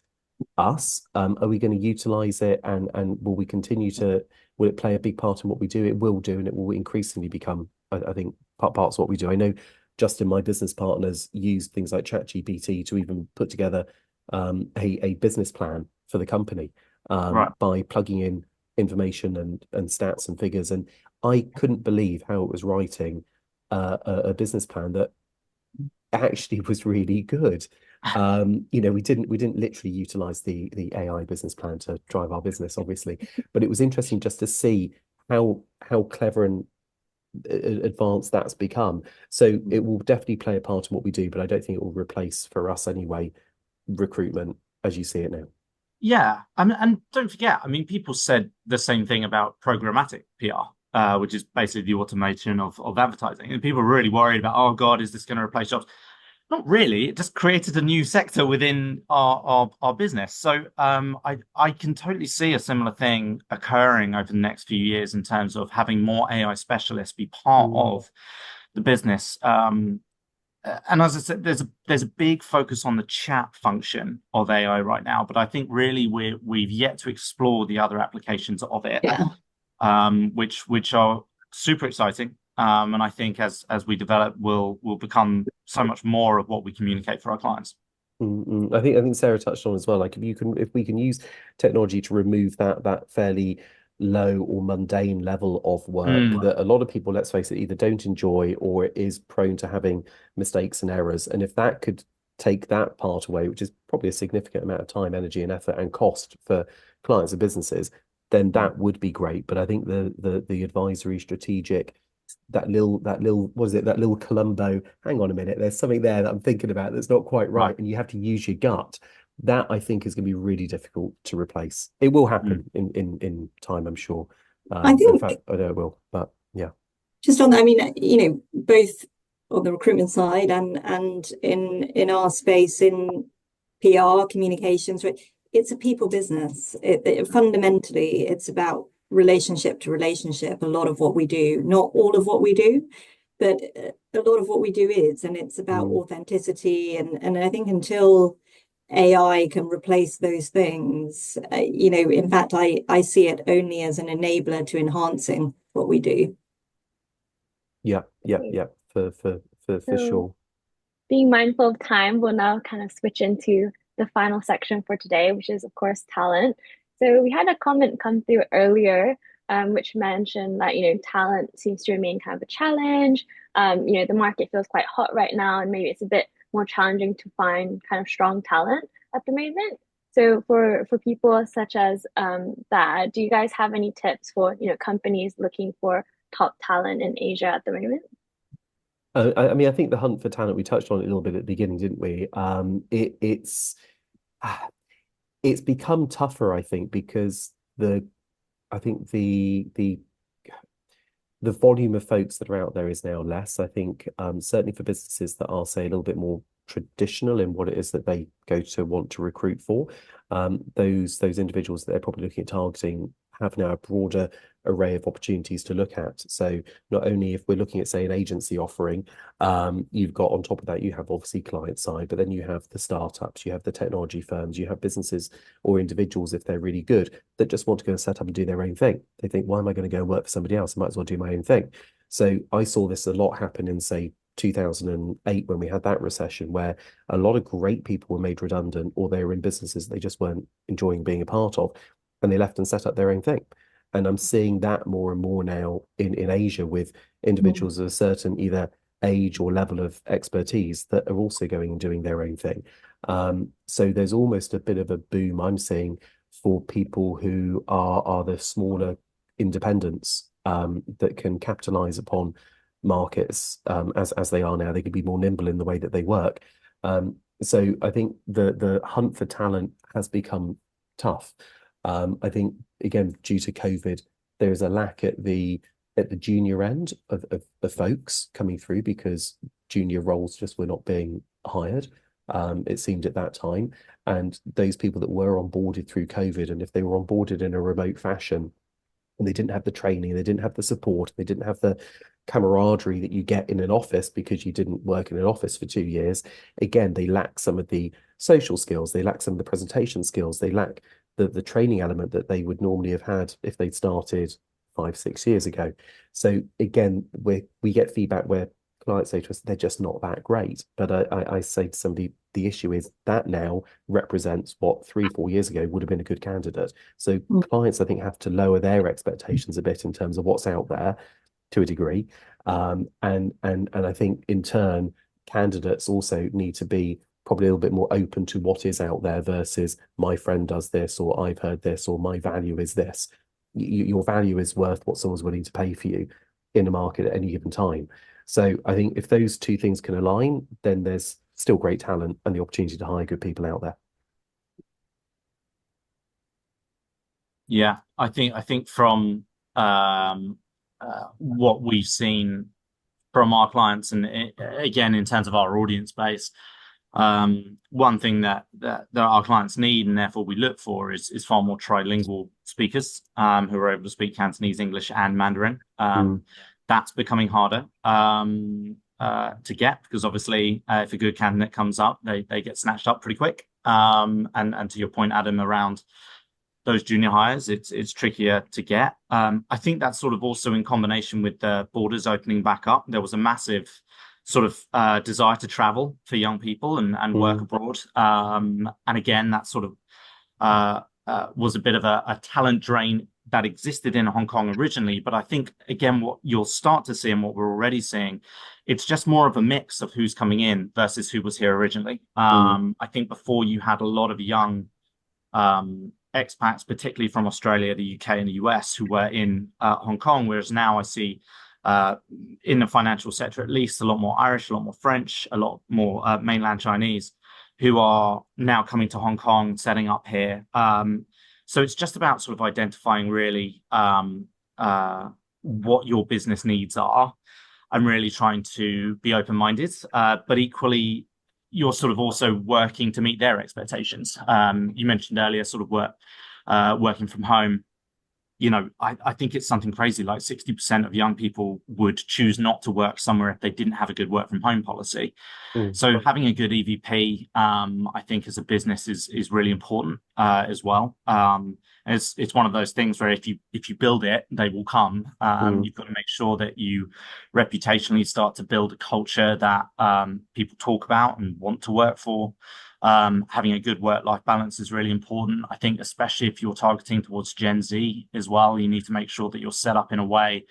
Speaker 2: us. Are we going to utilize it, and will we continue to, will it play a big part in what we do? It will do, and it will increasingly become, I think, parts of what we do. I know Justin, my business partners, use things like ChatGPT to even put together a business plan for the company by plugging in information and stats and figures. And I couldn't believe how it was writing a business plan that actually was really good. We didn't literally utilize the AI business plan to drive our business, obviously, but it was interesting just to see how clever and advanced that's become. So it will definitely play a part in what we do, but I don't think it will replace, for us anyway, recruitment as you see it now.
Speaker 4: Yeah, and don't forget, people said the same thing about programmatic PR, which is basically the automation of advertising. And people were really worried about, oh God, is this going to replace jobs? Not really. It just created a new sector within our business. So I can totally see a similar thing occurring over the next few years in terms of having more AI specialists be part of the business. And as I said, there's a big focus on the chat function of AI right now, but I think really we've yet to explore the other applications of it, which are super exciting. And I think as we develop, will become so much more of what we communicate for our clients.
Speaker 2: I think Sarah touched on as well. Like if we can use technology to remove that fairly low or mundane level of work that a lot of people, let's face it, either don't enjoy or is prone to having mistakes and errors. And if that could take that part away, which is probably a significant amount of time, energy, and effort and cost for clients and businesses, then that would be great. But I think the advisory, strategic, that little Columbo, hang on a minute, there's something there that I'm thinking about that's not quite right, and you have to use your gut. That I think is going to be really difficult to replace. It will happen in time, I'm sure.
Speaker 3: I think,
Speaker 2: in fact, I know it will, but yeah.
Speaker 3: Just on that, both on the recruitment side and in our space in PR communications, it's a people business. Fundamentally, it's about relationship to relationship. A lot of what we do, not all of what we do, but a lot of what we do is, and it's about authenticity. And I think until AI can replace those things, in fact, I see it only as an enabler to enhancing what we do.
Speaker 2: Yeah, for sure.
Speaker 1: Being mindful of time, we'll now kind of switch into the final section for today, which is, of course, talent. So we had a comment come through earlier, which mentioned that, talent seems to remain kind of a challenge. The market feels quite hot right now, and maybe it's a bit more challenging to find kind of strong talent at the moment. So for people such as that, do you guys have any tips for, companies looking for top talent in Asia at the moment?
Speaker 2: I think the hunt for talent, we touched on it a little bit at the beginning, didn't we? It's become tougher, I think, because the volume of folks that are out there is now less. I think certainly for businesses that are, say, a little bit more traditional in what it is that they go to want to recruit for, those individuals that they're probably looking at targeting have now a broader array of opportunities to look at. So not only if we're looking at, say, an agency offering, you've got on top of that, you have obviously client side, but then you have the startups, you have the technology firms, you have businesses or individuals, if they're really good, that just want to go and set up and do their own thing. They think, why am I going to go and work for somebody else? I might as well do my own thing. So I saw this a lot happen in, say, 2008 when we had that recession, where a lot of great people were made redundant, or they were in businesses they just weren't enjoying being a part of, and they left and set up their own thing. And I'm seeing that more and more now in Asia, with individuals of a certain either age or level of expertise that are also going and doing their own thing. So there's almost a bit of a boom I'm seeing for people who are the smaller independents that can capitalize upon markets as they are now. They can be more nimble in the way that they work. So I think the hunt for talent has become tough. I think again, due to COVID, there is a lack at the junior end of folks coming through because junior roles just were not being hired. It seemed at that time, and those people that were onboarded through COVID, and if they were onboarded in a remote fashion, and they didn't have the training, they didn't have the support, they didn't have the camaraderie that you get in an office because you didn't work in an office for 2 years. Again, they lack some of the social skills, they lack some of the presentation skills, they lack the training element that they would normally have had if they'd started 5-6 years ago. So again, we get feedback where clients say to us they're just not that great. But I say to somebody, the issue is that now represents what 3-4 years ago would have been a good candidate. So clients, I think, have to lower their expectations a bit in terms of what's out there to a degree. And I think in turn, candidates also need to be probably a little bit more open to what is out there versus my friend does this, or I've heard this, or my value is this. Your value is worth what someone's willing to pay for you in a market at any given time. So I think if those two things can align, then there's still great talent and the opportunity to hire good people out there.
Speaker 4: Yeah, I think from what we've seen from our clients, and again in terms of our audience base, one thing that our clients need and therefore we look for is far more trilingual speakers who are able to speak Cantonese, English, and Mandarin. That's becoming harder to get because obviously if a good candidate comes up, they get snatched up pretty quick. And to your point, Adam, around those junior hires, it's trickier to get. I think that's sort of also in combination with the borders opening back up. There was a massive sort of desire to travel for young people and work abroad. And again, that sort of was a bit of a talent drain that existed in Hong Kong originally. But I think, again, what you'll start to see and what we're already seeing, it's just more of a mix of who's coming in versus who was here originally. I think before you had a lot of young expats, particularly from Australia, the UK and the US, who were in Hong Kong, whereas now I see in the financial sector, at least, a lot more Irish, a lot more French, a lot more mainland Chinese who are now coming to Hong Kong, setting up here. So it's just about sort of identifying really what your business needs are and really trying to be open-minded, but equally you're sort of also working to meet their expectations. You mentioned earlier sort of working from home. You know, I think it's something crazy, like 60% of young people would choose not to work somewhere if they didn't have a good work from home policy. So having a good EVP, I think as a business is really important as well. It's one of those things where if you build it, they will come. You've got to make sure that you reputationally start to build a culture that people talk about and want to work for. Having a good work-life balance is really important. I think especially if you're targeting towards Gen Z as well, you need to make sure that you're set up in a way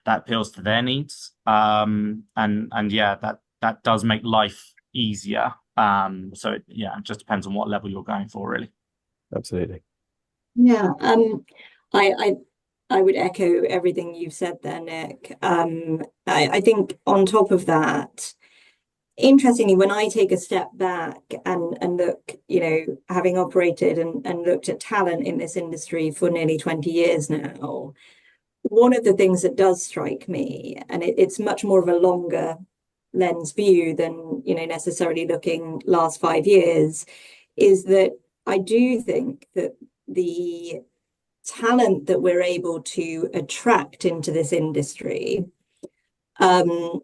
Speaker 4: that appeals to their needs. And yeah, that does make life easier. So it just depends on what level you're going for, really.
Speaker 2: Absolutely.
Speaker 3: Yeah. I would echo everything you've said there, Nick. I think on top of that, interestingly, when I take a step back and look, you know, having operated and looked at talent in this industry for nearly 20 years now, one of the things that does strike me, and it's much more of a longer lens view than, you know, necessarily looking last 5 years, is that I do think that the talent that we're able to attract into this industry, and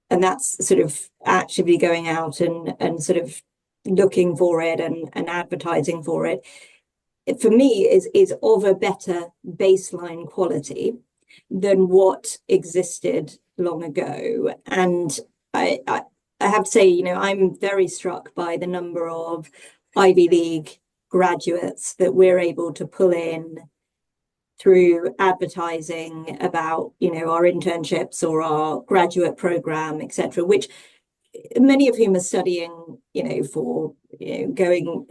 Speaker 3: that's sort of actively going out and sort of looking for it and advertising for it, for me is of a better baseline quality than what existed long ago. And I have to say, you know, I'm very struck by the number of Ivy League graduates that we're able to pull in through advertising about, you know, our internships or our graduate program, etc., which many of whom are studying, for going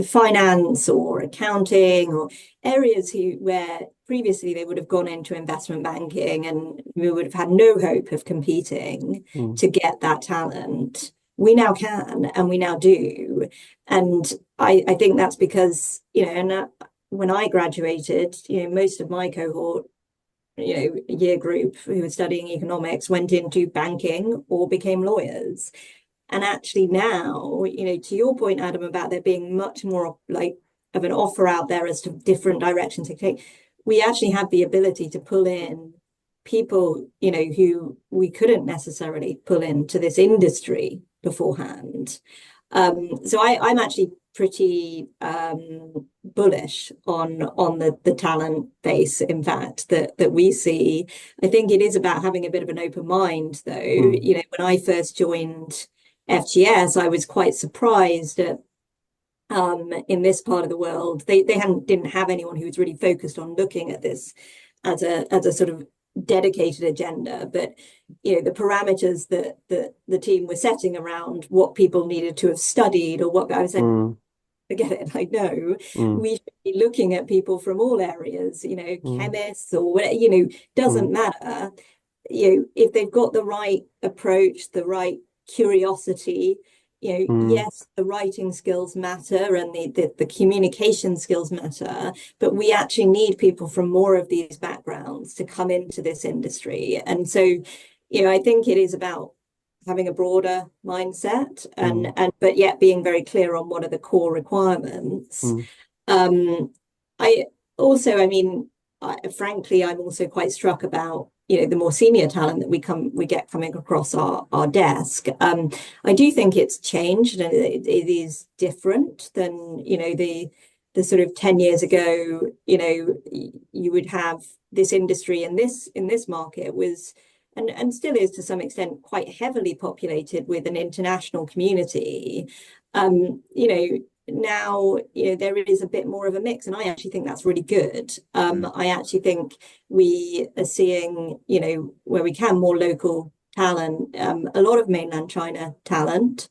Speaker 3: finance or accounting or areas where previously they would have gone into investment banking and we would have had no hope of competing to get that talent. We now can, and we now do. And I think that's because, when I graduated, most of my cohort, year group who were studying economics went into banking or became lawyers. And actually now, to your point, Adam, about there being much more like of an offer out there as to different directions to take, we actually have the ability to pull in people, who we couldn't necessarily pull into this industry beforehand. So I'm actually pretty bullish on the talent base, in fact, that we see. I think it is about having a bit of an open mind, though. When I first joined FGS, I was quite surprised at in this part of the world, they didn't have anyone who was really focused on looking at this as a sort of dedicated agenda, but the parameters that the team was setting around what people needed to have studied or what I was saying, forget it. I know we should be looking at people from all areas, chemists or whatever, doesn't matter. If they've got the right approach, the right curiosity, yes, the writing skills matter and the communication skills matter, but we actually need people from more of these backgrounds to come into this industry. And so, I think it is about having a broader mindset and but yet being very clear on what are the core requirements. I also, frankly, I'm also quite struck about the more senior talent that we get coming across our desk. I do think it's changed and it is different than the sort of 10 years ago. You would have this industry in this market was and still is to some extent quite heavily populated with an international community. Now there is a bit more of a mix, and I actually think that's really good. I actually think we are seeing where we can more local talent, a lot of mainland China talent,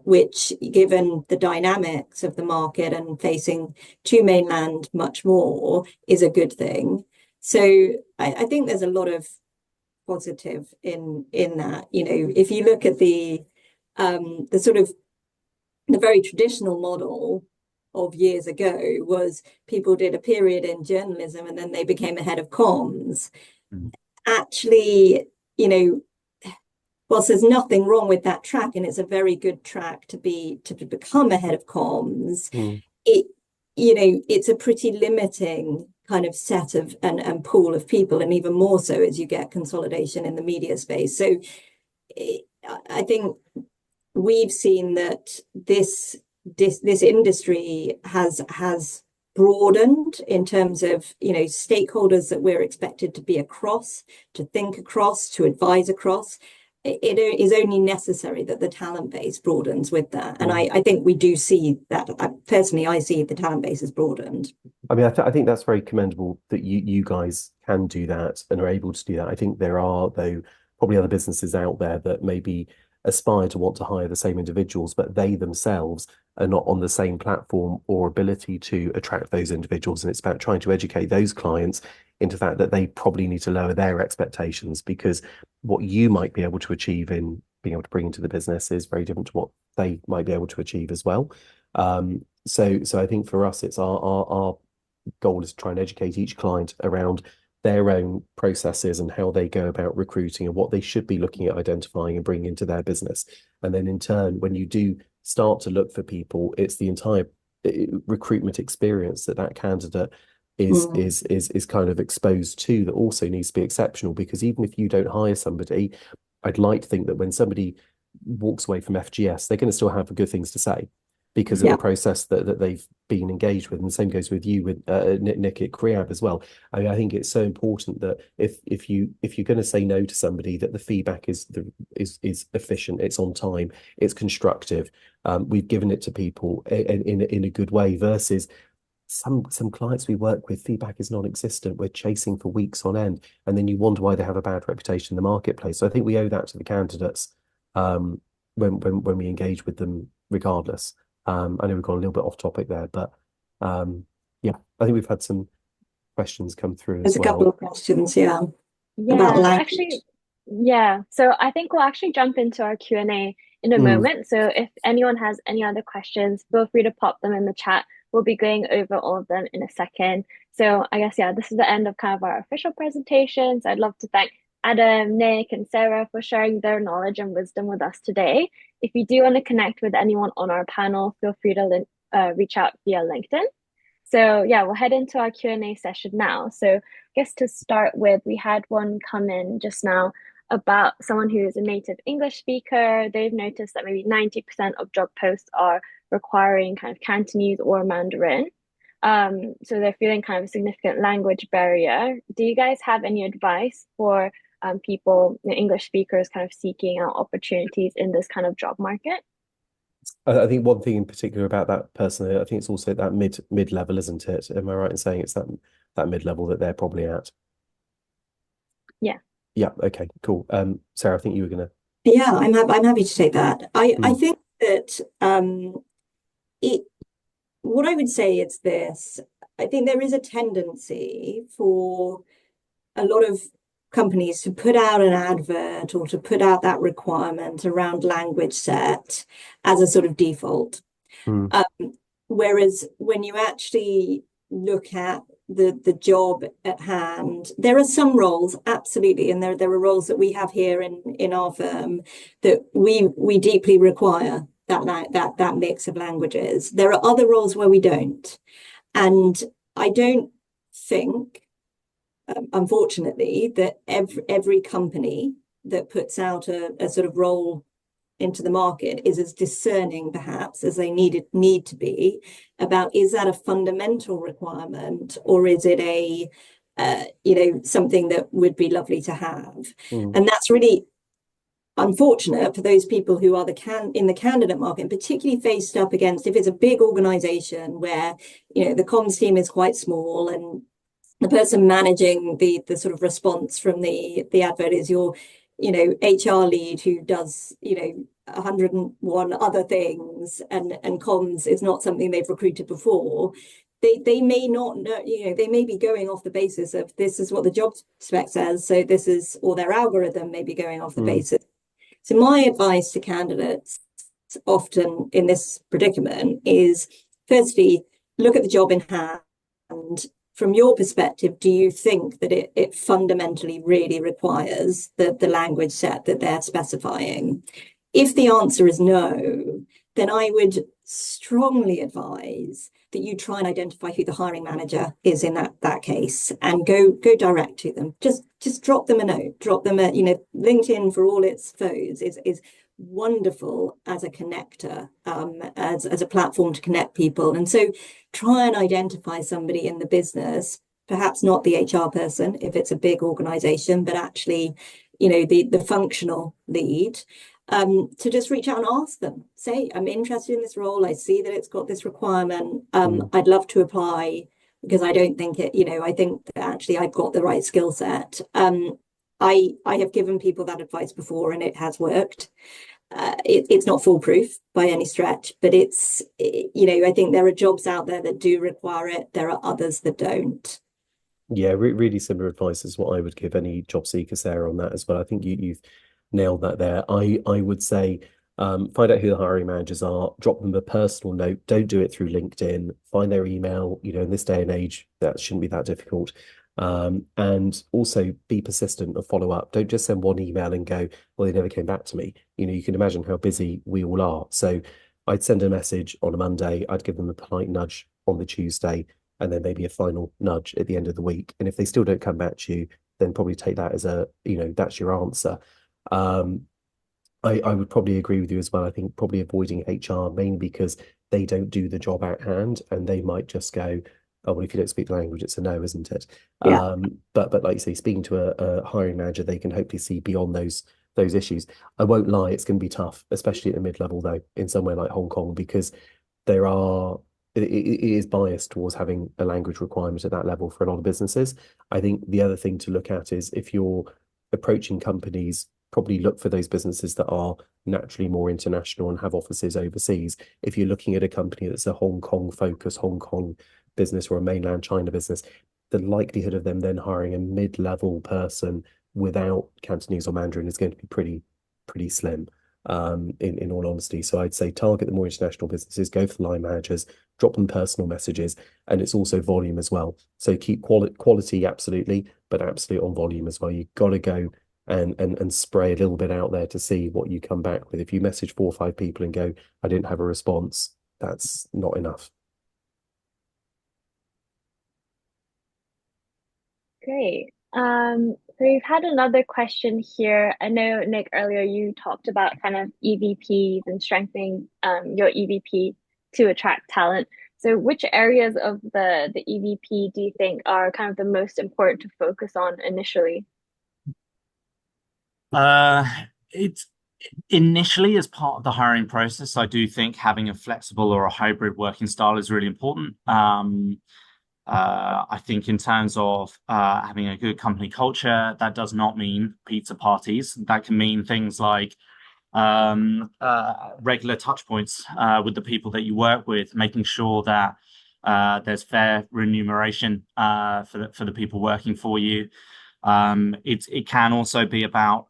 Speaker 3: which given the dynamics of the market and facing to mainland much more is a good thing. So I think there's a lot of positive in that. If you look at the sort of the very traditional model of years ago was people did a period in journalism and then they became a head of comms. Actually, whilst there's nothing wrong with that track, and it's a very good track to become a head of comms, it's a pretty limiting kind of set of and pool of people, and even more so as you get consolidation in the media space. So I think we've seen that this industry has broadened in terms of stakeholders that we're expected to be across, to think across, to advise across. It is only necessary that the talent base broadens with that, and I think we do see that. Personally, I see the talent base has broadened.
Speaker 2: I think that's very commendable that you guys can do that and are able to do that. I think there are, though, probably other businesses out there that maybe aspire to want to hire the same individuals, but they themselves are not on the same platform or ability to attract those individuals. And it's about trying to educate those clients into the fact that they probably need to lower their expectations, because what you might be able to achieve in being able to bring into the business is very different to what they might be able to achieve as well. So I think for us, it's our goal is to try and educate each client around their own processes and how they go about recruiting and what they should be looking at identifying and bringing into their business. And then in turn, when you do start to look for people, it's the entire recruitment experience that candidate is kind of exposed to that also needs to be exceptional. Because even if you don't hire somebody, I'd like to think that when somebody walks away from FGS, they're going to still have good things to say because of the process that they've been engaged with. And the same goes with you, with Nick at Creab as well. I think it's so important that if you're going to say no to somebody, that the feedback is efficient, it's on time, it's constructive. We've given it to people in a good way, versus some clients we work with, feedback is non-existent. We're chasing for weeks on end, and then you wonder why they have a bad reputation in the marketplace. So I think we owe that to the candidates when we engage with them regardless. I know we've gone a little bit off topic there, but yeah, I think we've had some questions come through
Speaker 3: There's
Speaker 2: as well.
Speaker 3: a couple of questions, about
Speaker 1: language. Actually, so I think we'll actually jump into our Q&A in a moment. So if anyone has any other questions, feel free to pop them in the chat. We'll be going over all of them in a second. So I guess, this is the end of kind of our official presentations. I'd love to thank Adam, Nick, and Sarah for sharing their knowledge and wisdom with us today. If you do want to connect with anyone on our panel, feel free to reach out via LinkedIn. So we'll head into our Q&A session now. So I guess to start with, we had one come in just now about someone who is a native English speaker. They've noticed that maybe 90% of job posts are requiring kind of Cantonese or Mandarin. So they're feeling kind of a significant language barrier. Do you guys have any advice for people, English speakers, kind of seeking out opportunities in this kind of job market?
Speaker 2: I think one thing in particular about that person, I think it's also that mid level, isn't it? Am I right in saying it's that mid level that they're probably at?
Speaker 1: Yeah.
Speaker 2: Yeah. Okay. Cool. Sarah, I think you were gonna.
Speaker 3: Yeah, I'm happy to take that. I think that what I would say is this. I think there is a tendency for a lot of companies to put out an advert or to put out that requirement around language set as a sort of default. Whereas when you actually look at the job at hand, there are some roles, absolutely, and there are roles that we have here in our firm that we deeply require that mix of languages. There are other roles where we don't. And I don't think, unfortunately, that every company that puts out a sort of role into the market is as discerning, perhaps, as they need to be about, is that a fundamental requirement or is it a something that would be lovely to have? And that's really unfortunate for those people who are in the candidate market, and particularly faced up against, if it's a big organization where the comms team is quite small and the person managing the sort of response from the advert is your HR lead who does 101 other things, and comms is not something they've recruited before. They may not know, they may be going off the basis of this is what the job spec says, so this is, or their algorithm may be going off the basis. So my advice to candidates often in this predicament is, firstly, look at the job in hand. And from your perspective, do you think that it fundamentally really requires the language set that they're specifying? If the answer is no, then I would strongly advise that you try and identify who the hiring manager is in that case and go direct to them. Just drop them a note, drop them a, LinkedIn, for all its foes, is wonderful as a connector, as a platform to connect people. And so try and identify somebody in the business, perhaps not the HR person if it's a big organization, but actually, the functional lead, to just reach out and ask them, say, I'm interested in this role. I see that it's got this requirement. I'd love to apply because I don't think I think that actually I've got the right skill set. I have given people that advice before and it has worked. It's not foolproof by any stretch, but it's, I think there are jobs out there that do require it. There are others that don't.
Speaker 2: Yeah, really similar advice is what I would give any job seeker, Sarah, on that as well. I think you've nailed that there. I would say find out who the hiring managers are, drop them a personal note. Don't do it through LinkedIn. Find their email. In this day and age, that shouldn't be that difficult. And also be persistent and follow up. Don't just send one email and go, well, they never came back to me. You can imagine how busy we all are. So I'd send a message on a Monday. I'd give them a polite nudge on the Tuesday, and then maybe a final nudge at the end of the week. And if they still don't come back to you, then probably take that as that's your answer. I would probably agree with you as well. I think probably avoiding HR, mainly because they don't do the job at hand and they might just go, oh, well, if you don't speak the language, it's a no, isn't it?
Speaker 3: Yeah.
Speaker 2: But like you say, speaking to a hiring manager, they can hopefully see beyond those issues. I won't lie, it's going to be tough, especially at the mid-level though, in somewhere like Hong Kong, because it is biased towards having a language requirement at that level for a lot of businesses. I think the other thing to look at is if you're approaching companies probably look for those businesses that are naturally more international and have offices overseas. If you're looking at a company that's a Hong Kong focused Hong Kong business or a mainland China business, the likelihood of them then hiring a mid-level person without Cantonese or Mandarin is going to be pretty slim, in all honesty. So I'd say target the more international businesses, go for the line managers, drop them personal messages, and it's also volume as well. So keep quality absolutely, but absolutely on volume as well. You've got to go and spray a little bit out there to see what you come back with. If you message 4 or 5 people and go, I didn't have a response, that's not enough.
Speaker 1: Great. So we've had another question here. I know, Nick, earlier you talked about kind of EVPs and strengthening your EVP to attract talent. So which areas of the EVP do you think are kind of the most important to focus on initially?
Speaker 4: It's initially as part of the hiring process, I do think having a flexible or a hybrid working style is really important. I think in terms of having a good company culture, that does not mean pizza parties. That can mean things like regular touch points with the people that you work with, making sure that there's fair remuneration for the people working for you. It can also be about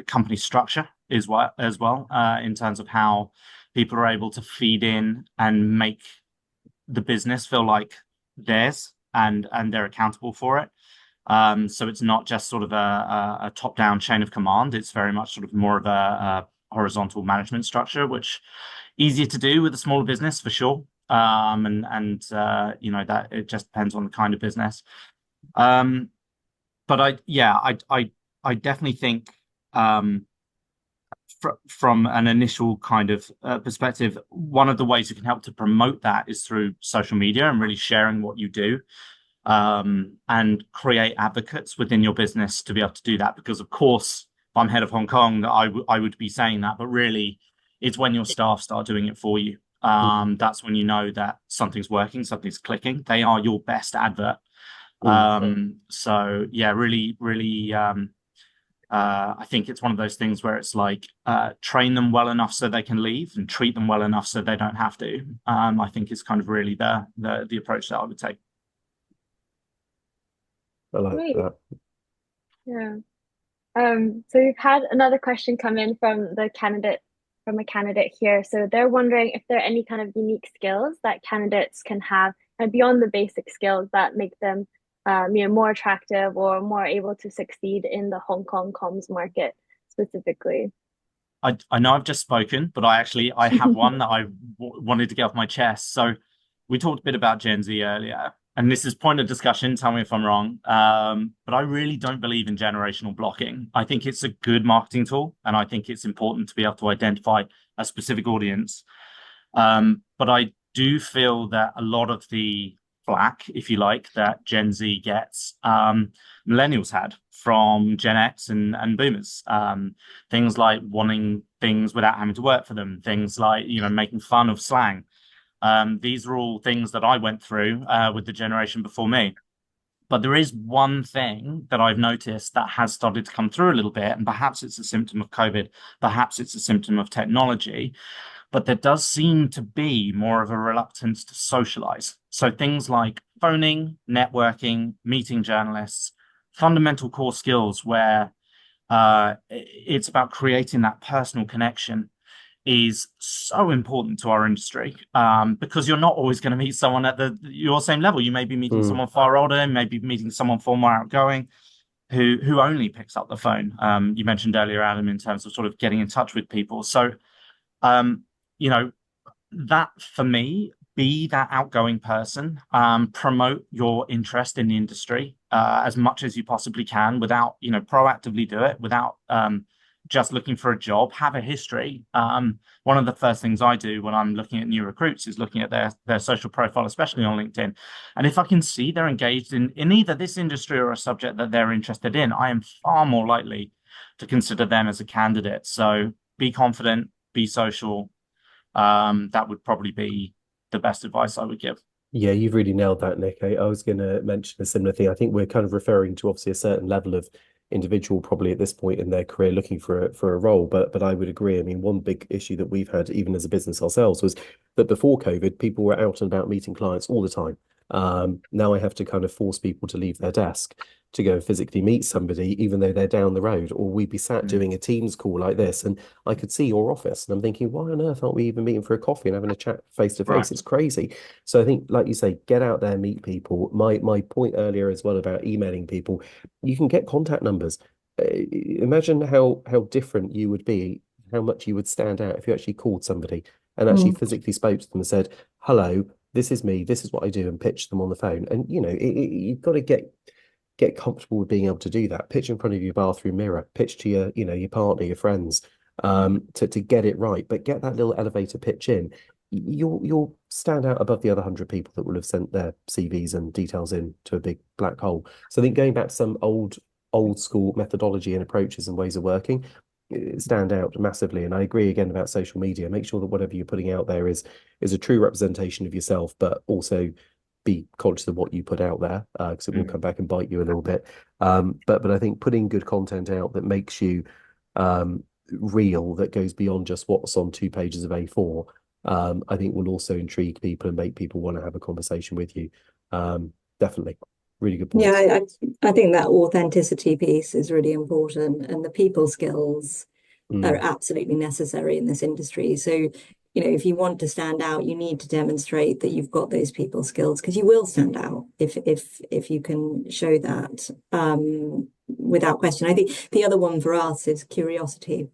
Speaker 4: company structure as well in terms of how people are able to feed in and make the business feel like theirs and they're accountable for it. So it's not just sort of a top-down chain of command. It's very much sort of more of a horizontal management structure, which easier to do with a smaller business for sure. And you know, that it just depends on the kind of business. But I definitely think from an initial kind of perspective, one of the ways you can help to promote that is through social media and really sharing what you do, and create advocates within your business to be able to do that. Because of course, if I'm head of Hong Kong, I would be saying that, but really it's when your staff start doing it for you. That's when you know that something's working, something's clicking. They are your best advert. So yeah, really, I think it's one of those things where it's like train them well enough so they can leave and treat them well enough so they don't have to. I think it's kind of really the approach that I would take.
Speaker 2: I like that.
Speaker 1: Yeah. So we've had another question come in from a candidate here. So they're wondering if there are any kind of unique skills that candidates can have, and beyond the basic skills that make them more attractive or more able to succeed in the Hong Kong comms market specifically.
Speaker 4: I know I've just spoken, but I have one that I wanted to get off my chest. So we talked a bit about Gen Z earlier, and this is point of discussion. Tell me if I'm wrong. But I really don't believe in generational blocking. I think it's a good marketing tool, and I think it's important to be able to identify a specific audience. But I do feel that a lot of the flack, if you like, that Gen Z gets, millennials had from Gen X and boomers. Things like wanting things without having to work for them, things like, you know, making fun of slang. These are all things that I went through with the generation before me. But there is one thing that I've noticed that has started to come through a little bit, and perhaps it's a symptom of COVID, perhaps it's a symptom of technology, but there does seem to be more of a reluctance to socialize. So things like phoning, networking, meeting journalists, fundamental core skills where it's about creating that personal connection is so important to our industry, because you're not always going to meet someone at your same level. You may be meeting someone far older, maybe meeting someone far more outgoing who only picks up the phone. You mentioned earlier, Adam, in terms of sort of getting in touch with people. So you know, that for me, be that outgoing person, promote your interest in the industry as much as you possibly can without, you know, proactively do it without just looking for a job, have a history. One of the first things I do when I'm looking at new recruits is looking at their social profile, especially on LinkedIn. And if I can see they're engaged in either this industry or a subject that they're interested in, I am far more likely to consider them as a candidate. So be confident, be social. That would probably be the best advice I would give.
Speaker 2: Yeah, you've really nailed that, Nick. I was going to mention a similar thing. I think we're kind of referring to obviously a certain level of individual probably at this point in their career looking for a role. But I would agree. I mean, one big issue that we've had even as a business ourselves was that before COVID, people were out and about meeting clients all the time. Now I have to kind of force people to leave their desk to go and physically meet somebody, even though they're down the road, or we'd be sat doing a Teams call like this, and I could see your office, and I'm thinking, why on earth aren't we even meeting for a coffee and having a chat face to face? It's crazy. So I think, like you say, get out there, meet people. My point earlier as well about emailing people, you can get contact numbers. Imagine how different you would be, how much you would stand out if you actually called somebody and actually physically spoke to them and said, hello, this is me, this is what I do, and pitch them on the phone. And you've got to get comfortable with being able to do that. Pitch in front of your bathroom mirror, pitch to your partner, your friends, to get it right. But get that little elevator pitch in. You'll stand out above the other 100 people that will have sent their CVs and details in to a big black hole. So I think going back to some old school methodology and approaches and ways of working, stand out massively. And I agree again about social media. Make sure that whatever you're putting out there is a true representation of yourself, but also be conscious of what you put out there, because it will come back and bite you a little bit. But I think putting good content out that makes you real, that goes beyond just what's on 2 pages of A4, I think will also intrigue people and make people want to have a conversation with you. Definitely. Really good point.
Speaker 3: Yeah, I think that authenticity piece is really important, and the people skills are absolutely necessary in this industry. So, if you want to stand out, you need to demonstrate that you've got those people skills, because you will stand out if you can show that, without question. I think the other one for us is curiosity.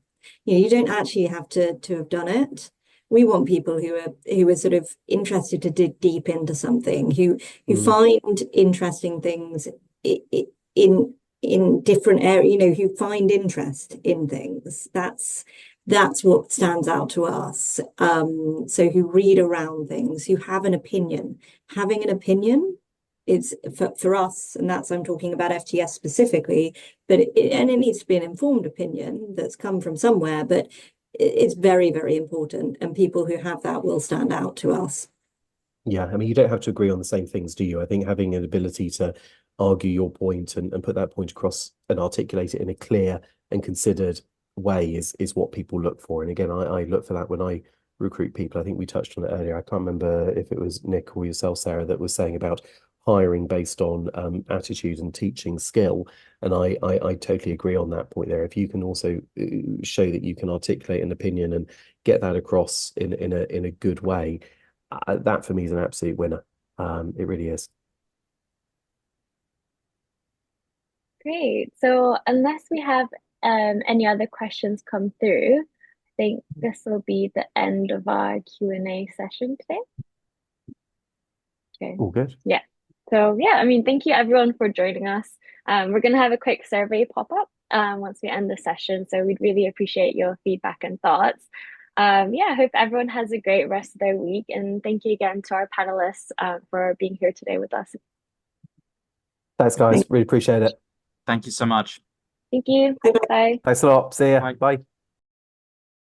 Speaker 3: You don't actually have to have done it. We want people who are sort of interested to dig deep into something, who find interesting things in different areas, who find interest in things. That's what stands out to us. So who read around things, who have an opinion. Having an opinion is for us, and I'm talking about FTS specifically, but it needs to be an informed opinion that's come from somewhere, but it's very, very important, and people who have that will stand out to us.
Speaker 2: Yeah, I mean, you don't have to agree on the same things, do you? I think having an ability to argue your point and put that point across and articulate it in a clear and considered way is what people look for. And again, I look for that when I recruit people. I think we touched on it earlier. I can't remember if it was Nick or yourself, Sarah, that was saying about hiring based on attitude and teaching skill. And I totally agree on that point there. If you can also show that you can articulate an opinion and get that across in a good way, that for me is an absolute winner. It really is.
Speaker 1: Great. So unless we have any other questions come through, I think this will be the end of our Q&A session today. Okay.
Speaker 2: All good.
Speaker 1: Yeah. So yeah, I mean, thank you everyone for joining us. We're going to have a quick survey pop up once we end the session. So we'd really appreciate your feedback and thoughts. Yeah, I hope everyone has a great rest of their week. And thank you again to our panelists for being here today with us.
Speaker 2: Thanks, guys. Really appreciate it.
Speaker 4: Thank you so much.
Speaker 1: Thank you. Bye.
Speaker 2: Thanks a lot. See ya.
Speaker 4: Bye.
Speaker 2: Bye.